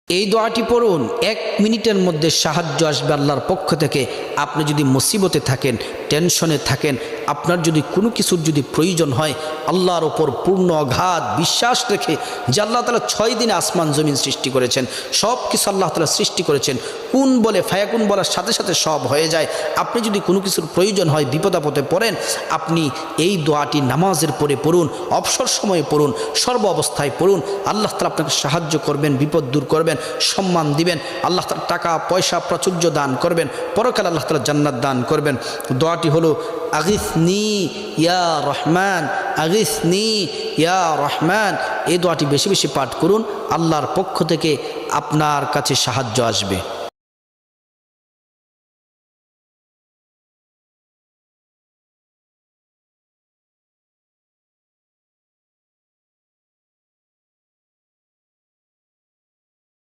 এই দোয়াটি পড়ুন, 1 মিনিটের মধ্যে সাহায্য আসবে আল্লাহর পক্ষ থেকে। আপনি যদি মুসিবতে থাকেন, টেনশনে থাকেন, আপনার যদি কোনো কিছুর যদি প্রয়োজন হয়, আল্লাহর ওপর পূর্ণ অগাধ বিশ্বাস রেখে যে আল্লাহ তাআলা 6 দিনে আসমান জমিন সৃষ্টি করেছেন, সব কিছু আল্লাহ তাআলা সৃষ্টি করেছেন, কোন বলে ফায়াকুন বলার সাথে সাথে সব হয়ে যায়। আপনি যদি কোনো কিছুর প্রয়োজন হয়, বিপদ আপদে পড়েন, আপনি এই দোয়াটি নামাজের পরে পড়ুন, অবসর সময়ে পড়ুন, সর্ব অবস্থায় পড়ুন। আল্লাহ তাআলা আপনাকে সাহায্য করবেন, বিপদ দূর করবেন, সম্মান দিবেন। আল্লাহ তাআলা টাকা পয়সা প্রাচুর্য দান করবেন, পরকালে আল্লাহ তাআলা জান্নাত দান করবেন। দোয়াটি হলো আগিসনি ইয়া রহমান, আগিসনি ইয়া রহমান। এই দোয়াটি বেশি বেশি পাঠ করুন, আল্লাহর পক্ষ থেকে আপনার কাছে সাহায্য আসবে।